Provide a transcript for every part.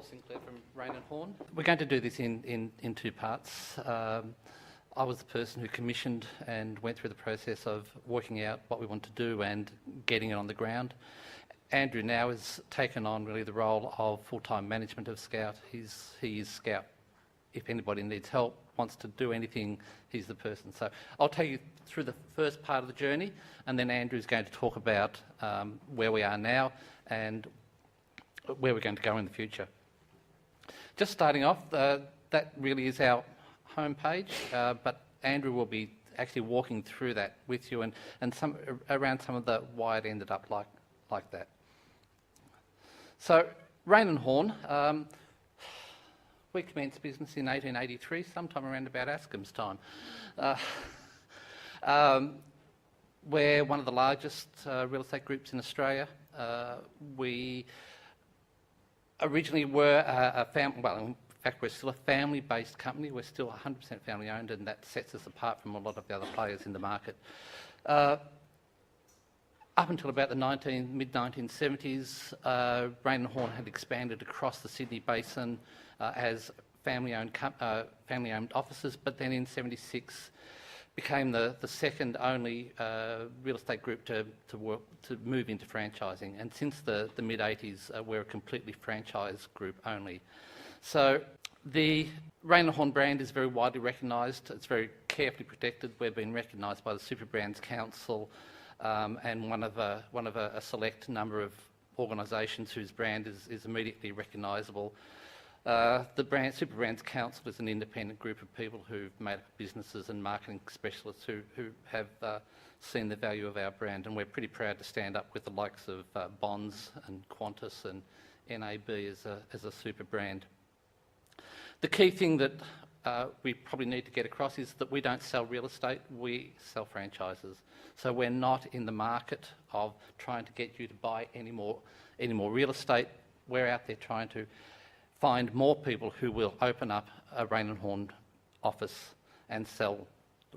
Paul Sinclair from Raine Horne. We're going to do this in two parts. I was the person who commissioned and went through the process of working out what we want to do and getting it on the ground. Andrew now has taken on really the role of full-time management of Scout. He is Scout. If anybody needs help, wants to do anything, he's the person. So I'll take you through the first part of the journey, and then Andrew's going to talk about where we are now and where we're going to go in the future. Just starting off, that really is our homepage, but Andrew will be actually walking through that with you and around some of the why it ended up like that. So Raine Horne, we commenced business in 1883, sometime around about Ascom's time. We're one of the largest real estate groups in Australia. We originally were a family, well, in fact, we're still a family-based company. We're still 100% family-owned, and that sets us apart from a lot of the other players in the market. Up until about the mid-1970s, Raine Horne had expanded across the Sydney Basin as family-owned offices, but then in '76 became the second only real estate group to move into franchising. And since the mid-80s, we're a completely franchise group only. So the Raine Horne brand is very widely recognised. It's very carefully protected. We've been recognised by the Super Brands Council and one of a select number of organisations whose brand is immediately recognisable. The Super Brands Council is an independent group of people who've made up businesses and marketing specialists who have seen the value of our brand, and we're pretty proud to stand up with the likes of Bonds and Qantas and NAB as a super brand. The key thing that we probably need to get across is that we don't sell real estate, we sell franchises. So we're not in the market of trying to get you to buy any more real estate. We're out there trying to find more people who will open up a Raine Horne office and sell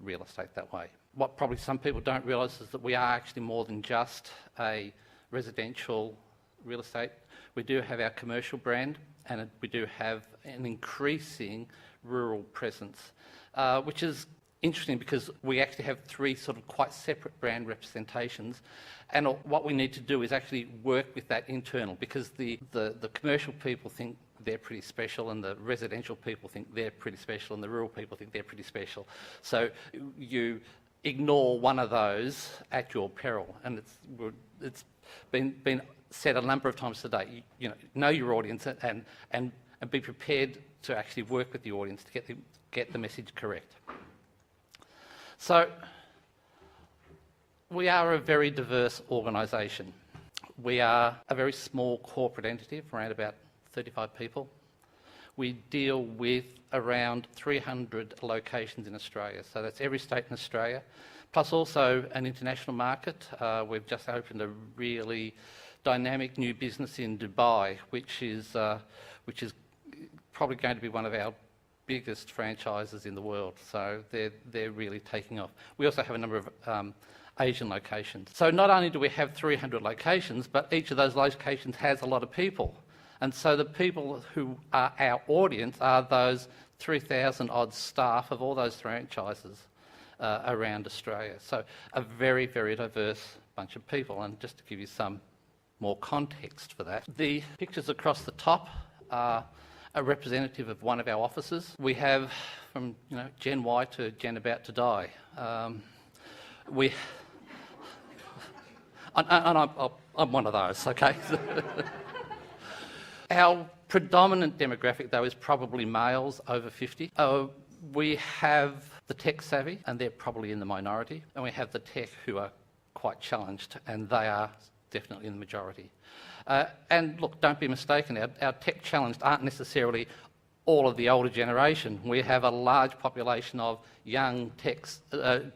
real estate that way. What probably some people don't realise is that we are actually more than just a residential real estate. We do have our commercial brand, and we do have an increasing rural presence, which is interesting because we actually have three sort of quite separate brand representations, and what we need to do is actually work with that internal, because the commercial people think they're pretty special, and the residential people think they're pretty special, and the rural people think they're pretty special. So you ignore one of those at your peril, and it's been said a number of times today. You know your audience and be prepared to actually work with the audience to get the message correct. So we are a very diverse organisation. We are a very small corporate entity of around about 35 people. We deal with around 300 locations in Australia, so that's every state in Australia, plus also an international market. We've just opened a really dynamic new business in Dubai, which is probably going to be one of our biggest franchises in the world. So they're really taking off. We also have a number of Asian locations. So not only do we have 300 locations, but each of those locations has a lot of people. And so the people who are our audience are those 3,000 odd staff of all those franchises around Australia. So a very, very diverse bunch of people. And just to give you some more context for that, the pictures across the top are a representative of one of our offices. We have from Gen Y to Gen about to die. I'm one of those, okay? Our predominant demographic, though, is probably males over 50. We have the tech savvy, and they're probably in the minority, and we have the tech who are quite challenged, and they are definitely in the majority. And look, don't be mistaken, our tech challenged aren't necessarily all of the older generation. We have a large population of young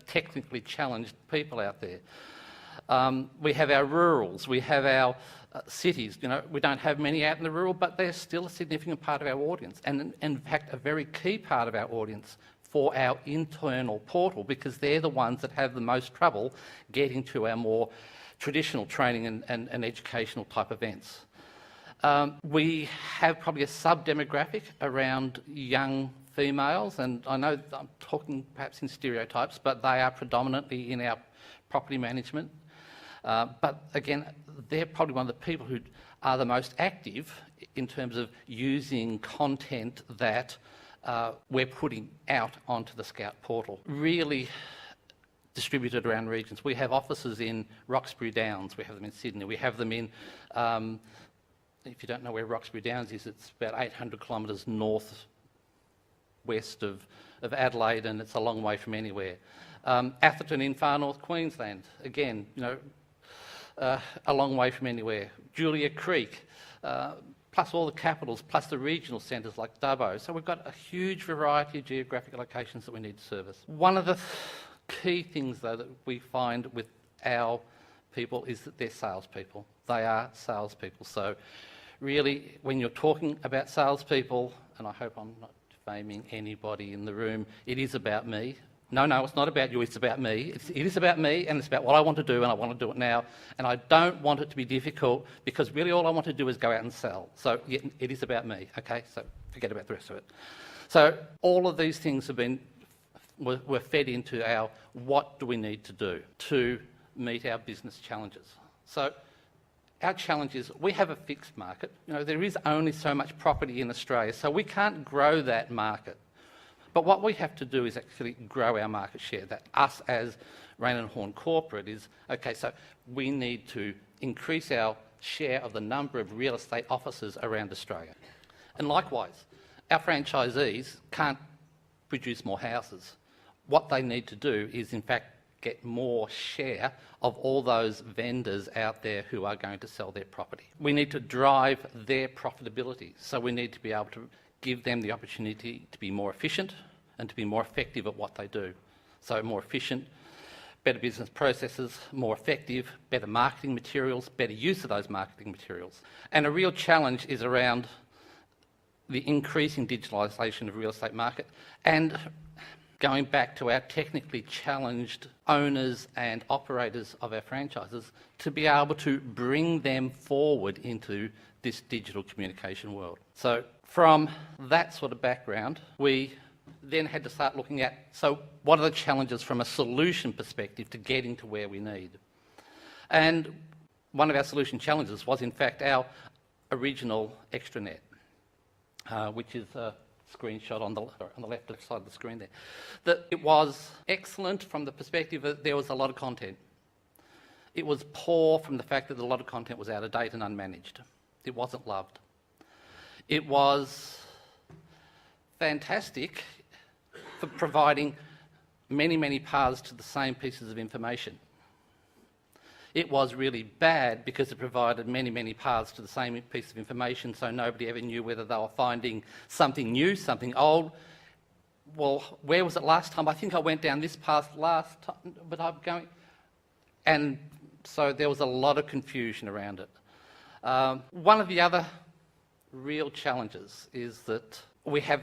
technically challenged people out there. We have our rurals, we have our cities. We don't have many out in the rural, but they're still a significant part of our audience, and in fact a very key part of our audience for our internal portal, because they're the ones that have the most trouble getting to our more traditional training and educational type events. We have probably a sub-demographic around young females, and I know I'm talking perhaps in stereotypes, but they are predominantly in our property management. But again, they're probably one of the people who are the most active in terms of using content that we're putting out onto the Scout portal. Really distributed around regions. We have offices in Roxbury Downs, we have them in Sydney, we have them in, if you don't know where Roxbury Downs is, it's about 800 kilometres north west of Adelaide, and it's a long way from anywhere. Atherton in far north Queensland, again, a long way from anywhere. Julia Creek, plus all the capitals, plus the regional centres like Dubbo. So we've got a huge variety of geographic locations that we need to service. One of the key things, though, that we find with our people is that they're salespeople. They are salespeople. So really, when you're talking about salespeople, and I hope I'm not defaming anybody in the room, it is about me. No, it's not about you, it's about me. It is about me, and it's about what I want to do, and I want to do it now. And I don't want it to be difficult, because really all I want to do is go out and sell. So yeah, it is about me, okay? So forget about the rest of it. So all of these things were fed into our what do we need to do to meet our business challenges. So our challenge is we have a fixed market. There is only so much property in Australia, so we can't grow that market. But what we have to do is actually grow our market share. That us as Raine Horne Corporate is, okay, so we need to increase our share of the number of real estate offices around Australia. And likewise, our franchisees can't produce more houses. What they need to do is, in fact, get more share of all those vendors out there who are going to sell their property. We need to drive their profitability, so we need to be able to give them the opportunity to be more efficient and to be more effective at what they do. So more efficient, better business processes, more effective, better marketing materials, better use of those marketing materials. And a real challenge is around the increasing digitalisation of the real estate market, and going back to our technically challenged owners and operators of our franchises to be able to bring them forward into this digital communication world. So from that sort of background, we then had to start looking at, so what are the challenges from a solution perspective to getting to where we need? And one of our solution challenges was, in fact, our original extranet, which is a screenshot on the left side of the screen there. That it was excellent from the perspective that there was a lot of content. It was poor from the fact that a lot of content was out of date and unmanaged. It wasn't loved. It was fantastic for providing many paths to the same pieces of information. It was really bad because it provided many paths to the same piece of information, so nobody ever knew whether they were finding something new, something old. Well, where was it last time? I think I went down this path last time, but I'm going... And so there was a lot of confusion around it. One of the other real challenges is that we have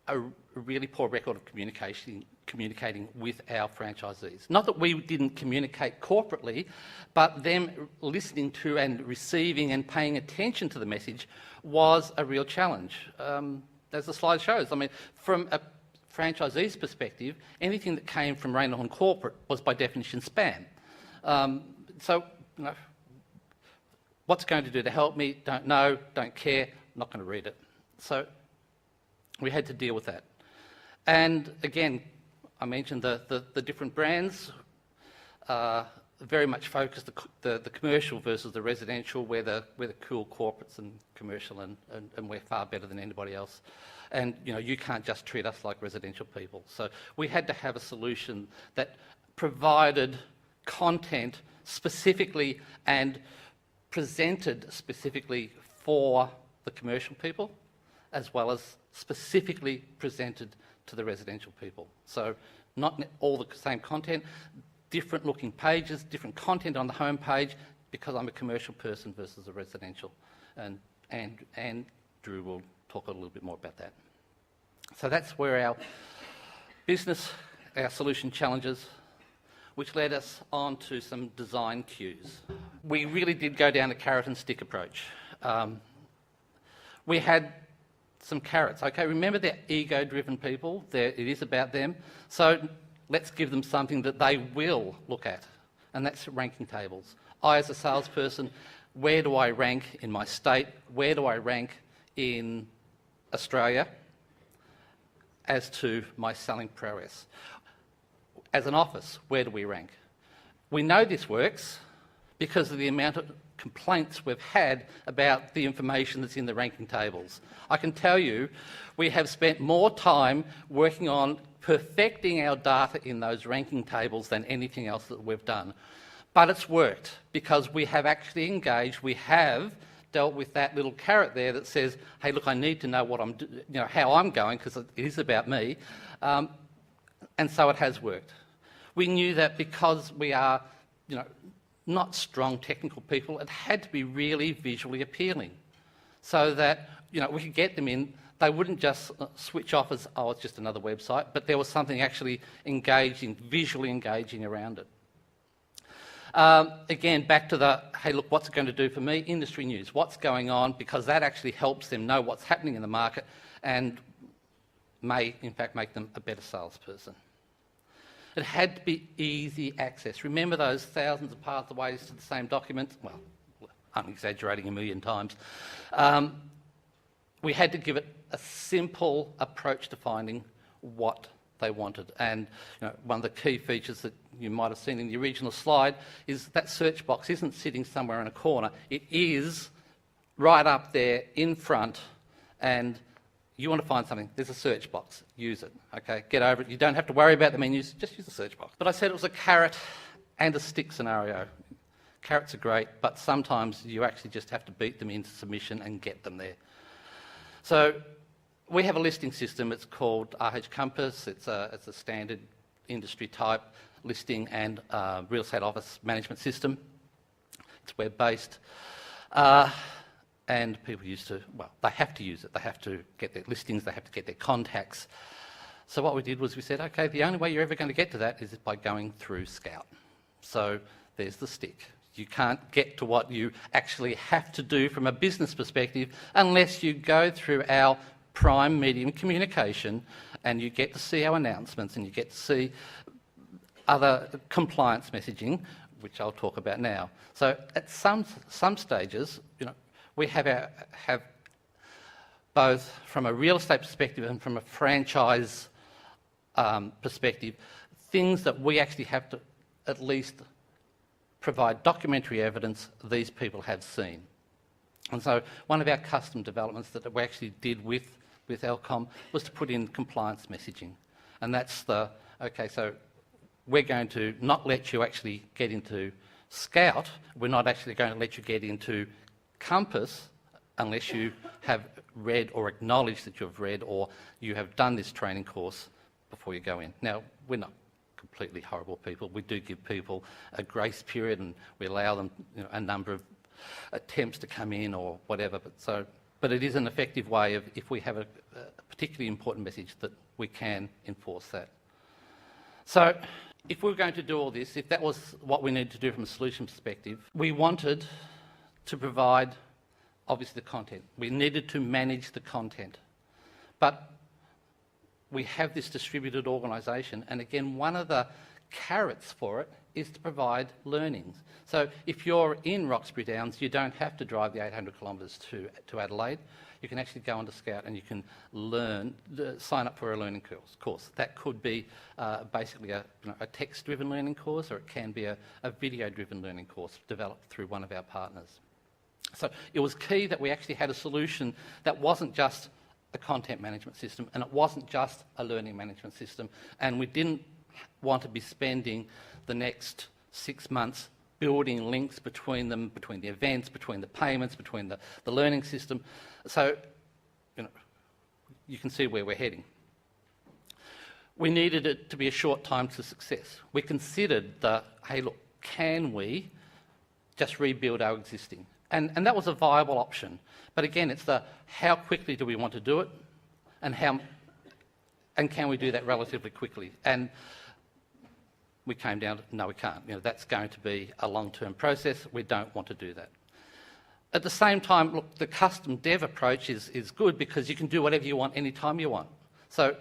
a really poor record of communicating with our franchisees. Not that we didn't communicate corporately, but them listening to and receiving and paying attention to the message was a real challenge. As the slide shows, I mean, from a franchisee's perspective, anything that came from Raine Horne Corporate was by definition spam. So, what's it going to do to help me? Don't know, don't care, not going to read it. So we had to deal with that. And again, I mentioned the different brands very much focused the commercial versus the residential. We're the cool corporates and commercial, and we're far better than anybody else. And you can't just treat us like residential people. So we had to have a solution that provided content specifically and presented specifically for the commercial people, as well as specifically presented to the residential people. So not all the same content, different looking pages, different content on the home page, because I'm a commercial person versus a residential. And Drew will talk a little bit more about that. So that's where our business, our solution challenges, which led us on to some design cues. We really did go down a carrot and stick approach. We had some carrots. Okay, remember they're ego-driven people. It is about them. So let's give them something that they will look at, and that's ranking tables. I, as a salesperson, where do I rank in my state? Where do I rank in Australia as to my selling prowess? As an office, where do we rank? We know this works because of the amount of complaints we've had about the information that's in the ranking tables. I can tell you we have spent more time working on perfecting our data in those ranking tables than anything else that we've done. But it's worked because we have actually engaged, we have dealt with that little carrot there that says, hey, look, I need to know what how I'm going, because it is about me. And so it has worked. We knew that because we are, not strong technical people, it had to be really visually appealing so that, we could get them in. They wouldn't just switch off as, oh, it's just another website, but there was something actually engaging, visually engaging around it. Again, back to the, hey, look, what's it going to do for me? Industry news, what's going on? Because that actually helps them know what's happening in the market and may, in fact, make them a better salesperson. It had to be easy access. Remember those thousands of pathways to the same document? Well, I'm exaggerating a million times. We had to give it a simple approach to finding what they wanted. And one of the key features that you might have seen in the original slide is that search box isn't sitting somewhere in a corner. It is right up there in front, and you want to find something, there's a search box, use it, okay? Get over it. You don't have to worry about the menus, just use the search box. But I said it was a carrot and a stick scenario. Carrots are great, but sometimes you actually just have to beat them into submission and get them there. So we have a listing system. It's called RH Compass. It's a standard industry type listing and real estate office management system. It's web-based. And people used to, well, they have to use it. They have to get their listings, they have to get their contacts. So what we did was we said, okay, the only way you're ever going to get to that is by going through Scout. So there's the stick. You can't get to what you actually have to do from a business perspective unless you go through our prime medium communication and you get to see our announcements and you get to see other compliance messaging, which I'll talk about now. So at some stages, we have both from a real estate perspective and from a franchise perspective, things that we actually have to at least provide documentary evidence these people have seen. And so one of our custom developments that we actually did with Elcom was to put in compliance messaging. And that's the, okay, so we're going to not let you actually get into Scout. We're not actually going to let you get into Compass unless you have read or acknowledged that you've read or you have done this training course before you go in. Now, we're not completely horrible people. We do give people a grace period and we allow them a number of attempts to come in or whatever. But it is an effective way of, if we have a particularly important message, that we can enforce that. So if we were going to do all this, if that was what we needed to do from a solution perspective, we wanted to provide, obviously, the content. We needed to manage the content. But we have this distributed organisation, and again, one of the carrots for it is to provide learnings. So if you're in Roxbury Downs, you don't have to drive the 800 kilometres to Adelaide. You can actually go onto Scout and you can learn, sign up for a learning course. That could be basically a text-driven learning course, or it can be a video-driven learning course developed through one of our partners. So it was key that we actually had a solution that wasn't just a content management system and it wasn't just a learning management system, and we didn't want to be spending the next 6 months building links between them, between the events, between the payments, between the learning system. So, you can see where we're heading. We needed it to be a short time to success. We considered hey, look, can we just rebuild our existing? And that was a viable option. But again, it's how quickly do we want to do it, and can we do that relatively quickly? And we came down to, no, we can't. That's going to be a long-term process. We don't want to do that. At the same time, look, the custom dev approach is good because you can do whatever you want anytime you want. So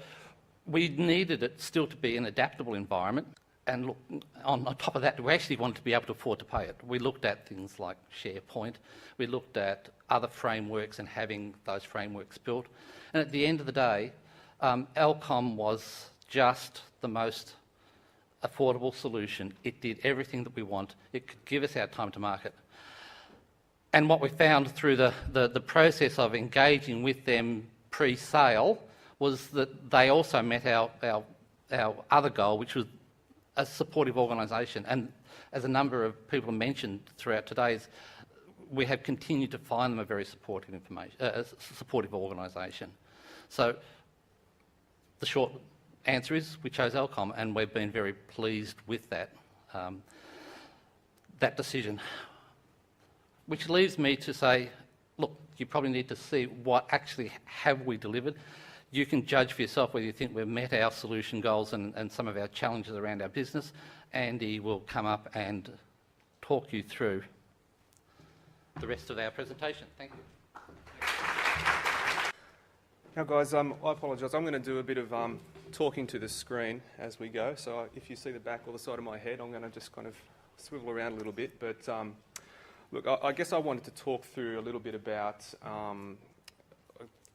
we needed it still to be an adaptable environment. And look, on top of that, we actually wanted to be able to afford to pay it. We looked at things like SharePoint. We looked at other frameworks and having those frameworks built. And at the end of the day, Elcom was just the most affordable solution. It did everything that we want. It could give us our time to market. And what we found through the process of engaging with them pre-sale was that they also met our other goal, which was a supportive organisation. And as a number of people mentioned throughout today's, we have continued to find them a very supportive organisation. So the short answer is we chose Elcom, and we've been very pleased with that decision. Which leaves me to say, look, you probably need to see what actually have we delivered. You can judge for yourself whether you think we've met our solution goals and some of our challenges around our business. Andy will come up and talk you through the rest of our presentation. Thank you. Now guys, I apologise, I'm going to do a bit of talking to the screen as we go. So if you see the back or the side of my head, I'm going to just kind of swivel around a little bit. But look, I guess I wanted to talk through a little bit about,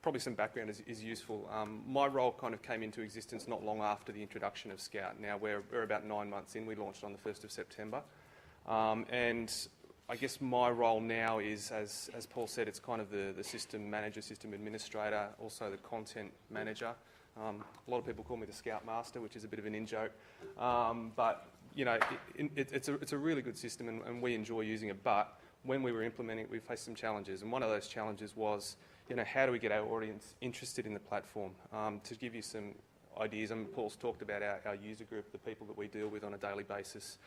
probably some background is useful. My role kind of came into existence not long after the introduction of Scout. Now we're about 9 months in. We launched on the 1st of September. And I guess my role now is, as Paul said, it's kind of the system manager, system administrator, also the content manager. A lot of people call me the Scout Master, which is a bit of an in-joke. But, you know, it's a really good system and we enjoy using it. But when we were implementing it, we faced some challenges. And one of those challenges was, you know, how do we get our audience interested in the platform? To give you some ideas, Paul's talked about our user group, the people that we deal with on a daily basis.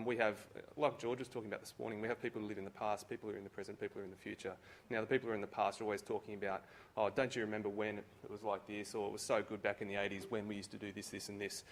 We have, like George was talking about this morning, we have people who live in the past, people who are in the present, people who are in the future. Now, the people who are in the past are always talking about, oh, don't you remember when it was like this, or it was so good back in the 80s when we used to do this, this and this.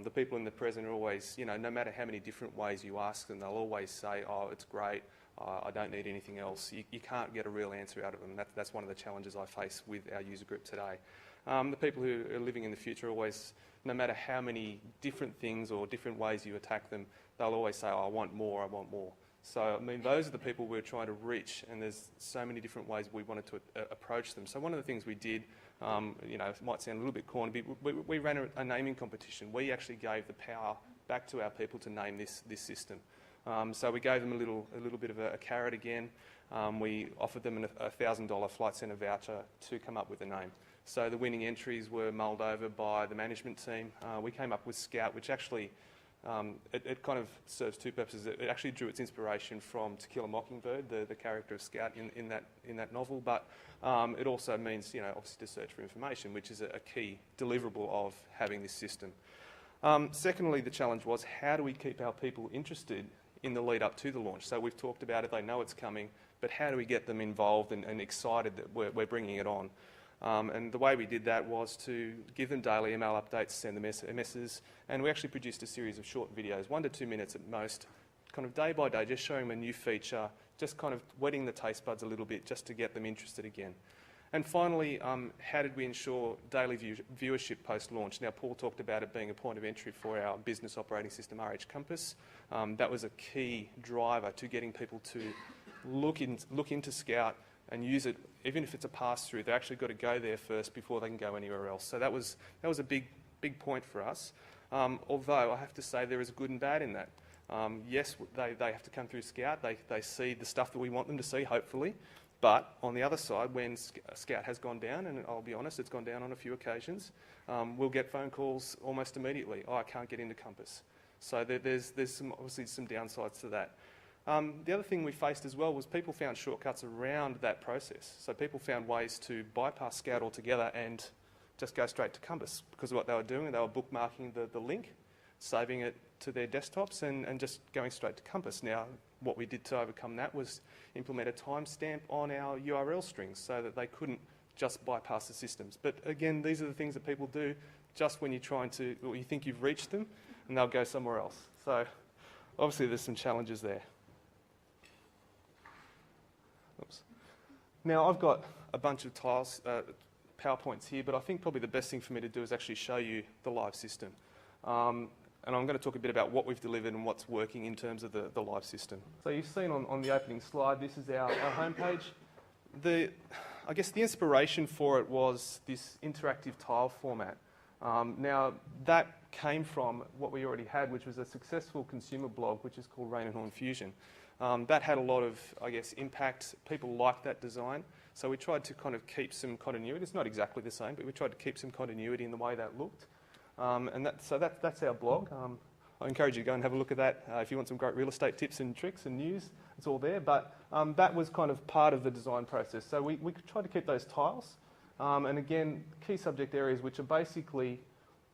The people in the present are always, you know, no matter how many different ways you ask them, they'll always say, oh, it's great, I don't need anything else. You can't get a real answer out of them. That's one of the challenges I face with our user group today. The people who are living in the future always, no matter how many different things or different ways you attack them, they'll always say, oh, I want more, I want more. So, I mean, those are the people we're trying to reach, and there's so many different ways we wanted to approach them. So one of the things we did, you know, it might sound a little bit corny, but we ran a naming competition. We actually gave the power back to our people to name this system. So we gave them a little bit of a carrot again. We offered them a $1,000 Flight Centre voucher to come up with a name. So the winning entries were mulled over by the management team. We came up with Scout, which actually, it kind of serves two purposes. It actually drew its inspiration from To Kill a Mockingbird, the character of Scout in that novel, but it also means, you know, obviously to search for information, which is a key deliverable of having this system. Secondly, the challenge was, how do we keep our people interested in the lead up to the launch? So we've talked about it, they know it's coming, but how do we get them involved and excited that we're bringing it on? And the way we did that was to give them daily email updates, send them MSs, and we actually produced a series of short videos, 1 to 2 minutes at most, kind of day by day, just showing them a new feature, just kind of wetting the taste buds a little bit just to get them interested again. And finally, how did we ensure daily viewership post-launch? Now, Paul talked about it being a point of entry for our business operating system, RH Compass. That was a key driver to getting people to look into Scout and use it, even if it's a pass-through. They've actually got to go there first before they can go anywhere else. So that was a big point for us. Although I have to say there is good and bad in that. Yes, they have to come through Scout. They see the stuff that we want them to see, hopefully. But on the other side, when Scout has gone down, and I'll be honest, it's gone down on a few occasions, we'll get phone calls almost immediately. Oh, I can't get into Compass. So there's obviously some downsides to that. The other thing we faced as well was people found shortcuts around that process. So people found ways to bypass Scout altogether and just go straight to Compass, because of what they were doing. They were bookmarking the link, saving it to their desktops and just going straight to Compass. Now, what we did to overcome that was implement a timestamp on our URL strings so that they couldn't just bypass the systems. But again, these are the things that people do just when you're trying to, or you think you've reached them, and they'll go somewhere else. So obviously there's some challenges there. Oops. Now I've got a bunch of tiles, PowerPoints here, but I think probably the best thing for me to do is actually show you the live system. And I'm going to talk a bit about what we've delivered and what's working in terms of the live system. So you've seen on the opening slide, this is our homepage. I guess the inspiration for it was this interactive tile format. Now that came from what we already had, which was a successful consumer blog, which is called Raine Horne Fusion. That had a lot of, I guess, impact. People liked that design. So we tried to kind of keep some continuity. It's not exactly the same, but we tried to keep some continuity in the way that looked. And that's our blog. I encourage you to go and have a look at that. If you want some great real estate tips and tricks and news, it's all there. But that was kind of part of the design process. So we tried to keep those tiles. And again, key subject areas which are basically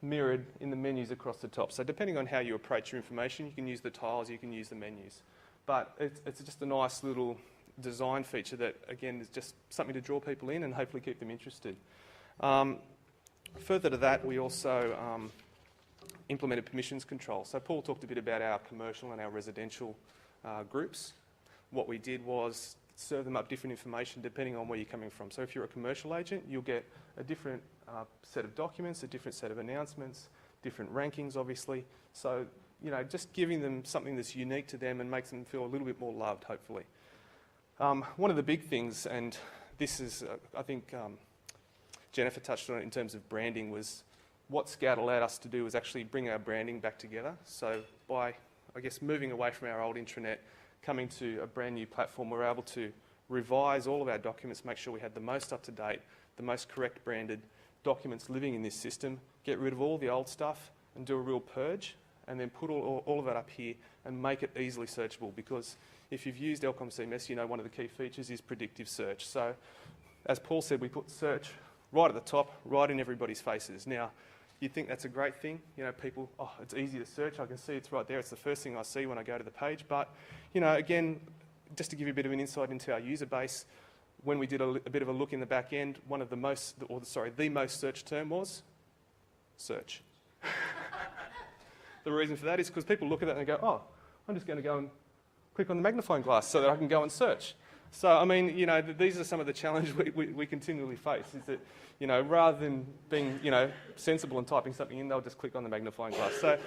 mirrored in the menus across the top. So depending on how you approach your information, you can use the tiles, you can use the menus. But it's just a nice little design feature that, again, is just something to draw people in and hopefully keep them interested. Further to that, we also implemented permissions control. So Paul talked a bit about our commercial and our residential groups. What we did was serve them up different information depending on where you're coming from. So if you're a commercial agent, you'll get a different set of documents, a different set of announcements, different rankings, obviously. So, you know, just giving them something that's unique to them and makes them feel a little bit more loved, hopefully. One of the big things, and this is, I think Jennifer touched on it in terms of branding, was what Scout allowed us to do was actually bring our branding back together. So by, I guess, moving away from our old intranet, coming to a brand new platform, we're able to revise all of our documents, make sure we had the most up-to-date, the most correct branded documents living in this system, get rid of all the old stuff and do a real purge, and then put all of that up here and make it easily searchable. Because if you've used Elcom CMS, you know one of the key features is predictive search. So as Paul said, we put search right at the top, right in everybody's faces. Now, you'd think that's a great thing. You know, people, oh, it's easy to search. I can see it's right there. It's the first thing I see when I go to the page. But, you know, again, just to give you a bit of an insight into our user base, when we did a bit of a look in the back end, the most searched term was search. The reason for that is because people look at that and they go, oh, I'm just going to go and click on the magnifying glass so that I can go and search. So, I mean, you know, these are some of the challenges we continually face, is that, you know, rather than being, you know, sensible and typing something in, they'll just click on the magnifying glass. So,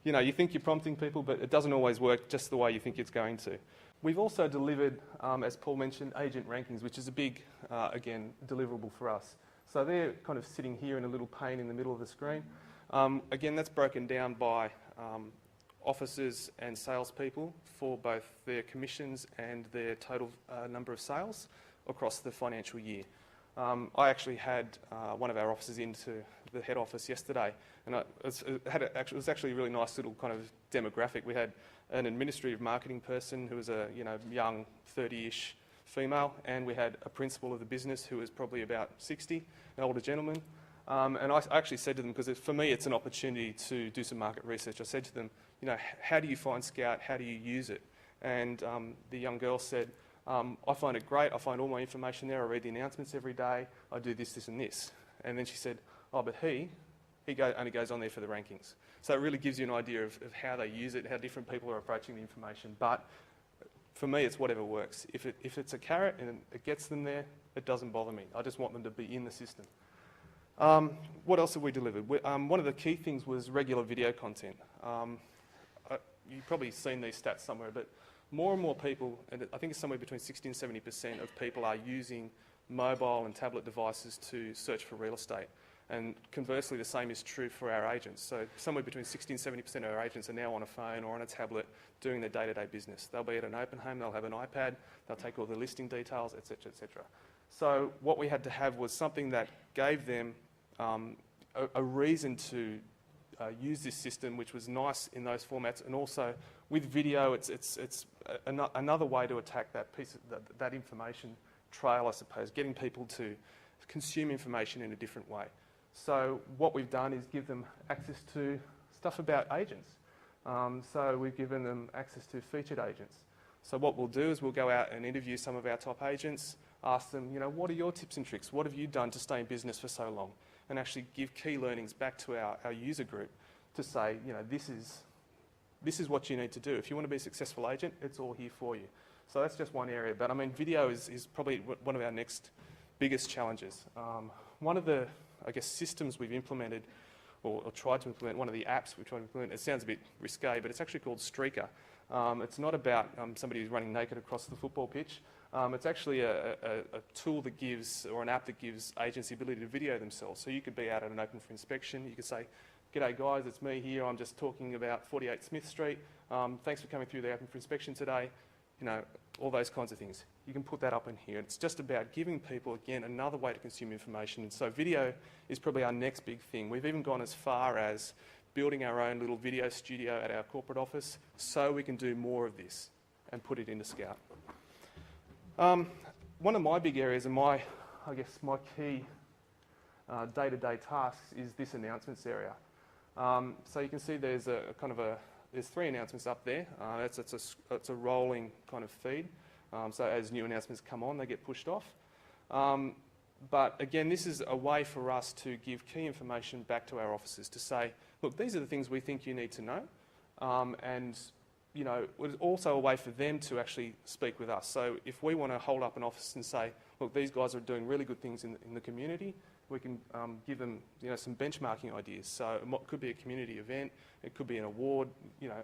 you know, you think you're prompting people, but it doesn't always work just the way you think it's going to. We've also delivered, as Paul mentioned, agent rankings, which is a big, again, deliverable for us. So they're kind of sitting here in a little pane in the middle of the screen. Again, that's broken down by officers and salespeople for both their commissions and their total number of sales across the financial year. I actually had one of our officers into the head office yesterday, and it was actually a really nice little kind of demographic. We had an administrative marketing person who was a young 30-ish female, and we had a principal of the business who was probably about 60, an older gentleman. And I actually said to them, because for me it's an opportunity to do some market research, I said to them, you know, how do you find Scout? How do you use it? And the young girl said, I find it great. I find all my information there. I read the announcements every day. I do this, this and this. And then she said, oh, but he only goes on there for the rankings. So it really gives you an idea of how they use it, how different people are approaching the information. But for me, it's whatever works. If it's a carrot and it gets them there, it doesn't bother me. I just want them to be in the system. What else have we delivered? One of the key things was regular video content. You've probably seen these stats somewhere, but more and more people, and I think it's somewhere between 60 and 70% of people are using mobile and tablet devices to search for real estate. And conversely, the same is true for our agents. So somewhere between 60 and 70% of our agents are now on a phone or on a tablet doing their day-to-day business. They'll be at an open home, they'll have an iPad, they'll take all the listing details, etc., etc. So what we had to have was something that gave them a reason to use this system, which was nice in those formats, and also with video, it's another way to attack that piece of that information trail, I suppose, getting people to consume information in a different way. So what we've done is give them access to stuff about agents. So we've given them access to featured agents. So what we'll do is we'll go out and interview some of our top agents, ask them, you know, what are your tips and tricks? What have you done to stay in business for so long? And actually give key learnings back to our user group to say, you know, this is what you need to do. If you want to be a successful agent, it's all here for you. So that's just one area. But I mean, video is probably one of our next biggest challenges. One of the, I guess, systems we've implemented or tried to implement, one of the apps we tried to implement, it sounds a bit risque, but it's actually called Streaker. It's not about somebody who's running naked across the football pitch. It's actually a tool that gives, or an app that gives agents the ability to video themselves. So you could be out at an open for inspection. You could say, "G'day guys, it's me here. I'm just talking about 48 Smith Street. Thanks for coming through the open for inspection today." You know, all those kinds of things. You can put that up in here. It's just about giving people, again, another way to consume information. And so video is probably our next big thing. We've even gone as far as building our own little video studio at our corporate office so we can do more of this and put it into Scout. One of my big areas and my key day-to-day tasks is this announcements area. So you can see there's there's 3 announcements up there. It's a rolling kind of feed. So as new announcements come on, they get pushed off. But again, this is a way for us to give key information back to our officers to say, look, these are the things we think you need to know. And you know, it's also a way for them to actually speak with us. So if we want to hold up an office and say, look, these guys are doing really good things in the community, we can give them, you know, some benchmarking ideas. So it could be a community event, it could be an award. You know,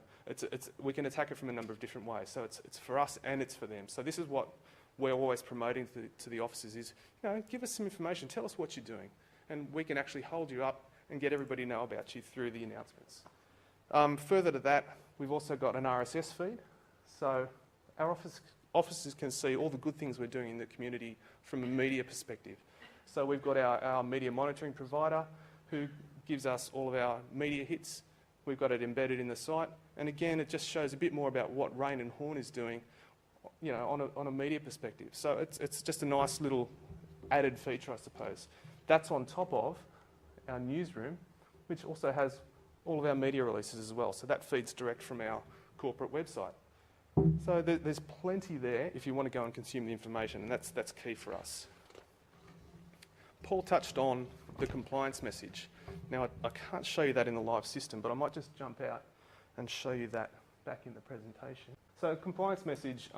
we can attack it from a number of different ways. So it's for us and it's for them. So this is what we're always promoting to the officers is, you know, give us some information, tell us what you're doing, and we can actually hold you up and get everybody to know about you through the announcements. Further to that, we've also got an RSS feed. So our officers can see all the good things we're doing in the community from a media perspective. So we've got our media monitoring provider who gives us all of our media hits. We've got it embedded in the site. And again, it just shows a bit more about what Raine Horne is doing, you know, on a media perspective. So it's just a nice little added feature, I suppose. That's on top of our newsroom, which also has all of our media releases as well. So that feeds direct from our corporate website. So there's plenty there if you want to go and consume the information, and that's key for us. Paul touched on the compliance message. Now, I can't show you that in the live system, but I might just jump out and show you that back in the presentation. So compliance message,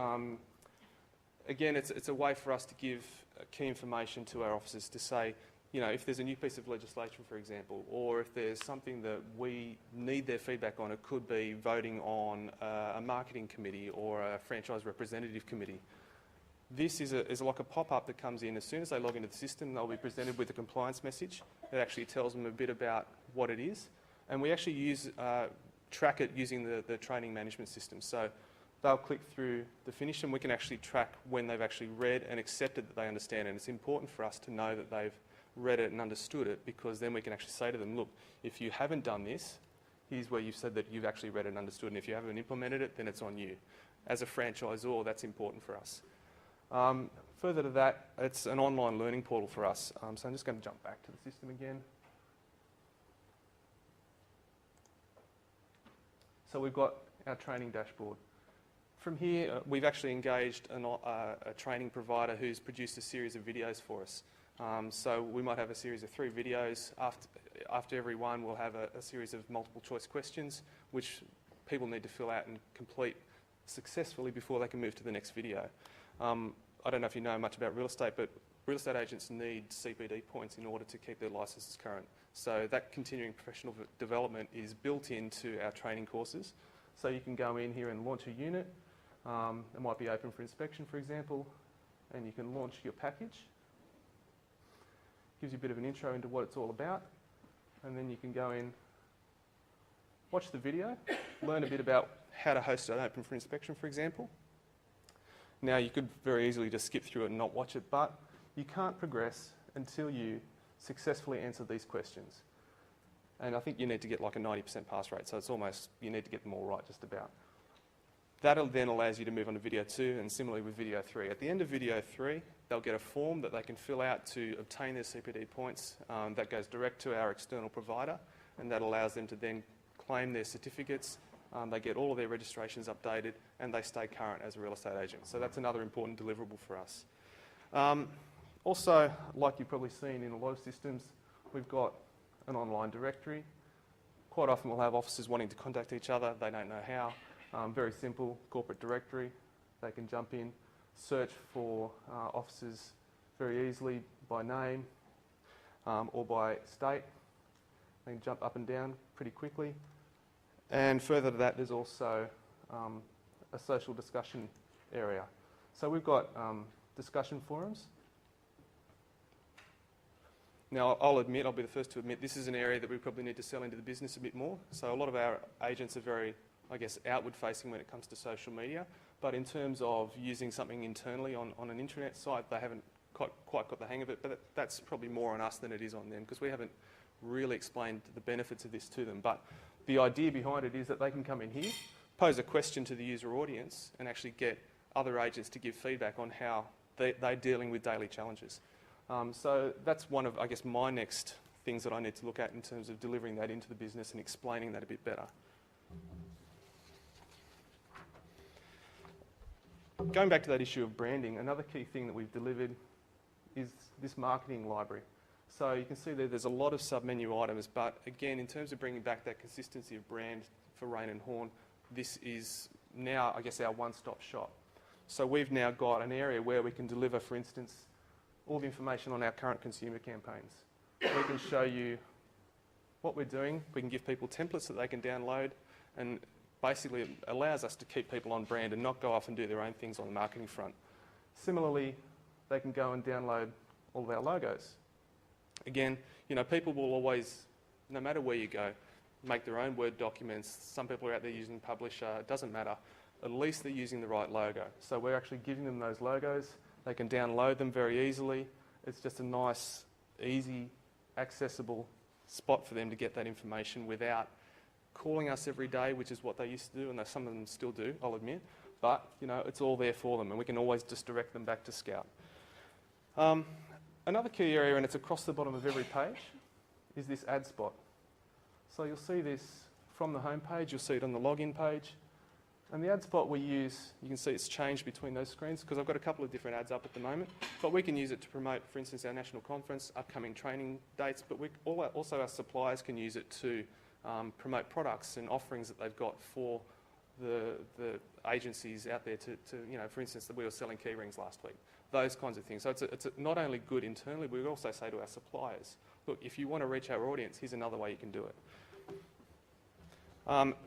again, it's a way for us to give key information to our officers to say, you know, if there's a new piece of legislation, for example, or if there's something that we need their feedback on, it could be voting on a marketing committee or a franchise representative committee. This is like a pop-up that comes in. As soon as they log into the system, they'll be presented with a compliance message. It actually tells them a bit about what it is. And we actually track it using the training management system. So they'll click through the finish and we can actually track when they've actually read and accepted that they understand. And it's important for us to know that they've read it and understood it, because then we can actually say to them, look, if you haven't done this, here's where you've said that you've actually read it and understood, and if you haven't implemented it, then it's on you. As a franchisor, that's important for us. Further to that, it's an online learning portal for us. So I'm just going to jump back to the system again. So we've got our training dashboard. From here, we've actually engaged a training provider who's produced a series of videos for us. So we might have a series of 3 videos. After every one, we'll have a series of multiple choice questions, which people need to fill out and complete successfully before they can move to the next video. I don't know if you know much about real estate, but real estate agents need CPD points in order to keep their licences current. So that continuing professional development is built into our training courses. So you can go in here and launch a unit. It might be open for inspection, for example, and you can launch your package. Gives you a bit of an intro into what it's all about, and then you can go in, watch the video, learn a bit about how to host an open for inspection, for example. Now, you could very easily just skip through it and not watch it, but you can't progress until you successfully answer these questions. And I think you need to get like a 90% pass rate, so it's almost, you need to get them all right just about. That then allows you to move on to video 2, and similarly with video 3. At the end of video 3, they'll get a form that they can fill out to obtain their CPD points. That goes direct to our external provider, and that allows them to then claim their certificates. They get all of their registrations updated, and they stay current as a real estate agent. So that's another important deliverable for us. Also, like you've probably seen in a lot of systems, we've got an online directory. Quite often we'll have officers wanting to contact each other. They don't know how. Very simple, corporate directory. They can jump in, search for officers very easily by name or by state. They can jump up and down pretty quickly. And further to that, there's also a social discussion area. So we've got discussion forums. Now, I'll be the first to admit, this is an area that we probably need to sell into the business a bit more. So a lot of our agents are very, I guess, outward-facing when it comes to social media. But in terms of using something internally on an intranet site, they haven't quite got the hang of it. But that's probably more on us than it is on them, because we haven't really explained the benefits of this to them. But the idea behind it is that they can come in here, pose a question to the user audience, and actually get other agents to give feedback on how they're dealing with daily challenges. So that's one of, I guess, my next things that I need to look at in terms of delivering that into the business and explaining that a bit better. Going back to that issue of branding, another key thing that we've delivered is this marketing library. So you can see there's a lot of sub-menu items, but again, in terms of bringing back that consistency of brand for Raine Horne, this is now, I guess, our one-stop shop. So we've now got an area where we can deliver, for instance, all the information on our current consumer campaigns. We can show you what we're doing. We can give people templates that they can download, and basically it allows us to keep people on brand and not go off and do their own things on the marketing front. Similarly, they can go and download all of our logos. Again, people will always, no matter where you go, make their own Word documents. Some people are out there using Publisher. It doesn't matter. At least they're using the right logo. So we're actually giving them those logos. They can download them very easily. It's just a nice, easy, accessible spot for them to get that information without calling us every day, which is what they used to do, and some of them still do, I'll admit. But, it's all there for them, and we can always just direct them back to Scout. Another key area, and it's across the bottom of every page, is this ad spot. So you'll see this from the home page, you'll see it on the login page. And the ad spot we use, you can see it's changed between those screens because I've got a couple of different ads up at the moment. But we can use it to promote, for instance, our national conference, upcoming training dates. But also our suppliers can use it to promote products and offerings that they've got for the agencies out there to for instance, that we were selling key rings last week. Those kinds of things. So it's not only good internally, but we also say to our suppliers, look, if you want to reach our audience, here's another way you can do it.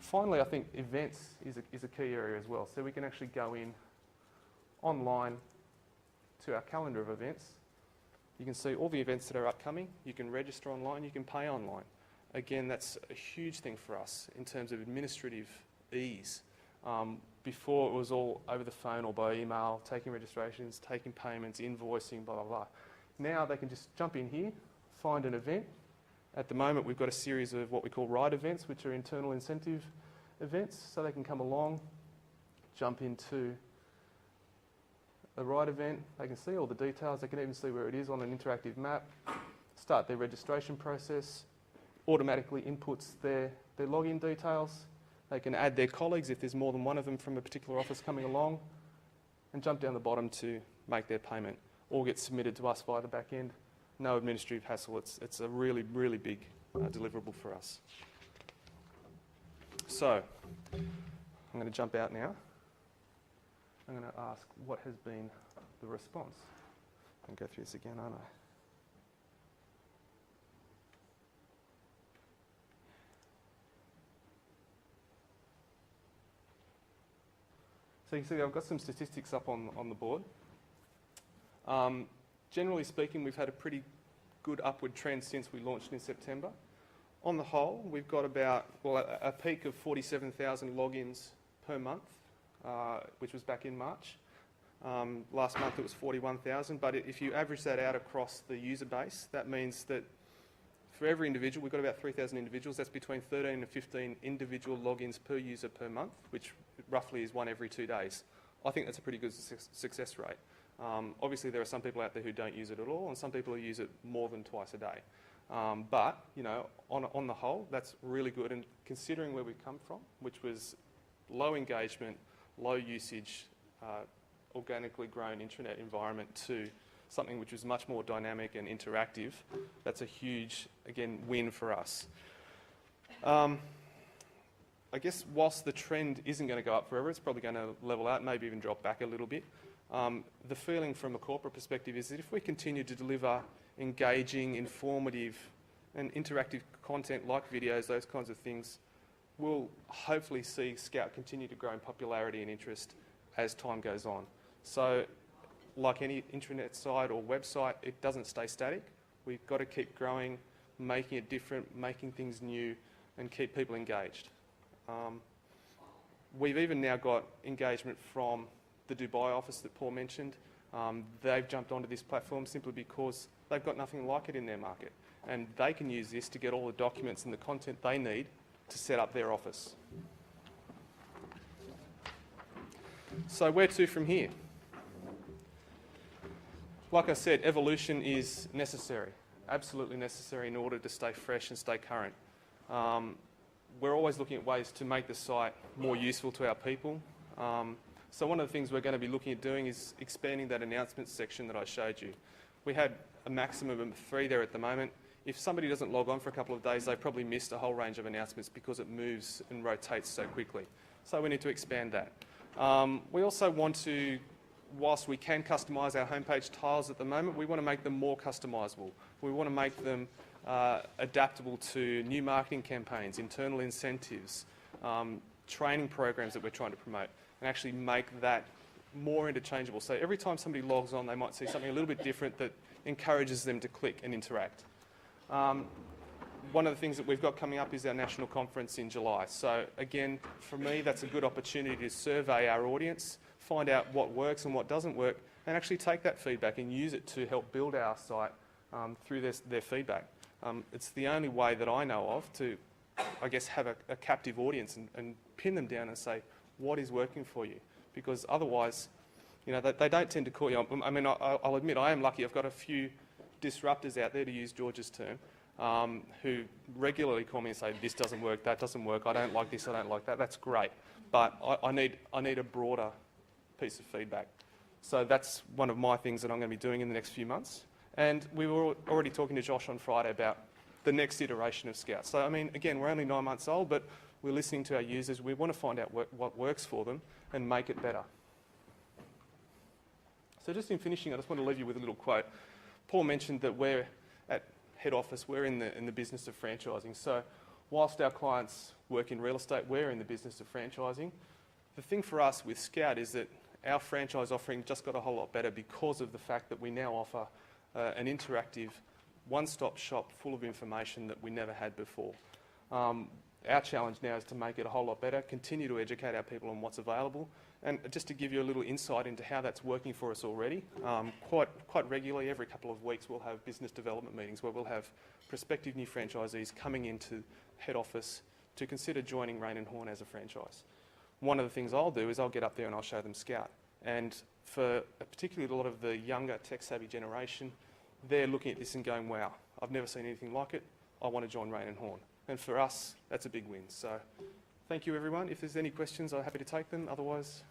Finally, I think events is a key area as well. So we can actually go in online to our calendar of events. You can see all the events that are upcoming. You can register online. You can pay online. Again, that's a huge thing for us in terms of administrative ease. Before it was all over the phone or by email, taking registrations, taking payments, invoicing, blah, blah, blah. Now they can just jump in here, find an event. At the moment, we've got a series of what we call ride events, which are internal incentive events. So they can come along, jump into a ride event. They can see all the details. They can even see where it is on an interactive map, start their registration process, automatically inputs their login details. They can add their colleagues if there's more than one of them from a particular office coming along, and jump down the bottom to make their payment. All gets submitted to us via the back end. No administrative hassle. It's a really, really big deliverable for us. So, I'm going to jump out now. I'm going to ask what has been the response. I'll go through this again, aren't I? So you can see I've got some statistics up on the board. Generally speaking, we've had a pretty good upward trend since we launched in September. On the whole, we've got about, a peak of 47,000 logins per month, which was back in March. Last month it was 41,000, but if you average that out across the user base, that means that for every individual, we've got about 3,000 individuals. That's between 13 and 15 individual logins per user per month, which roughly is one every 2 days. I think that's a pretty good success rate. Obviously, there are some people out there who don't use it at all, and some people who use it more than twice a day. But on the whole, that's really good. And considering where we come from, which was low engagement, low usage, organically grown intranet environment, to something which was much more dynamic and interactive, that's a huge, again, win for us. I guess whilst the trend isn't going to go up forever, it's probably going to level out, maybe even drop back a little bit. The feeling from a corporate perspective is that if we continue to deliver engaging, informative and interactive content like videos, those kinds of things, we'll hopefully see Scout continue to grow in popularity and interest as time goes on. So like any intranet site or website, it doesn't stay static. We've got to keep growing, making it different, making things new and keep people engaged. We've even now got engagement from the Dubai office that Paul mentioned. They've jumped onto this platform simply because they've got nothing like it in their market. And they can use this to get all the documents and the content they need to set up their office. So where to from here? Like I said, evolution is necessary, absolutely necessary in order to stay fresh and stay current. We're always looking at ways to make the site more useful to our people. So one of the things we're going to be looking at doing is expanding that announcements section that I showed you. We had a maximum of 3 there at the moment. If somebody doesn't log on for a couple of days, they've probably missed a whole range of announcements because it moves and rotates so quickly. So we need to expand that. We also want to, whilst we can customise our homepage tiles at the moment, we want to make them more customisable. We want to make them adaptable to new marketing campaigns, internal incentives, training programs that we're trying to promote, and actually make that more interchangeable. So every time somebody logs on, they might see something a little bit different that encourages them to click and interact. One of the things that we've got coming up is our national conference in July. So again, for me, that's a good opportunity to survey our audience, find out what works and what doesn't work, and actually take that feedback and use it to help build our site through their feedback. It's the only way that I know of to, I guess, have a captive audience and pin them down and say, what is working for you? Because otherwise, you know, they don't tend to call you. I mean, I'll admit I am lucky. I've got a few disruptors out there, to use George's term, who regularly call me and say, this doesn't work, that doesn't work, I don't like this, I don't like that. That's great. But I need a broader piece of feedback. So that's one of my things that I'm going to be doing in the next few months. And we were already talking to Josh on Friday about the next iteration of Scout. So, I mean, again, we're only 9 months old, but we're listening to our users. We want to find out what works for them and make it better. So just in finishing, I just want to leave you with a little quote. Paul mentioned that we're at head office, we're in the business of franchising. So whilst our clients work in real estate, we're in the business of franchising. The thing for us with Scout is that our franchise offering just got a whole lot better because of the fact that we now offer an interactive one-stop shop full of information that we never had before. Our challenge now is to make it a whole lot better, continue to educate our people on what's available, and just to give you a little insight into how that's working for us already, quite regularly, every couple of weeks, we'll have business development meetings where we'll have prospective new franchisees coming into head office to consider joining Raine Horne as a franchise. One of the things I'll do is I'll get up there and I'll show them Scout. And for particularly a lot of the younger tech-savvy generation, they're looking at this and going, wow, I've never seen anything like it. I want to join Raine Horne. And for us, that's a big win. So thank you, everyone. If there's any questions, I'm happy to take them. Otherwise,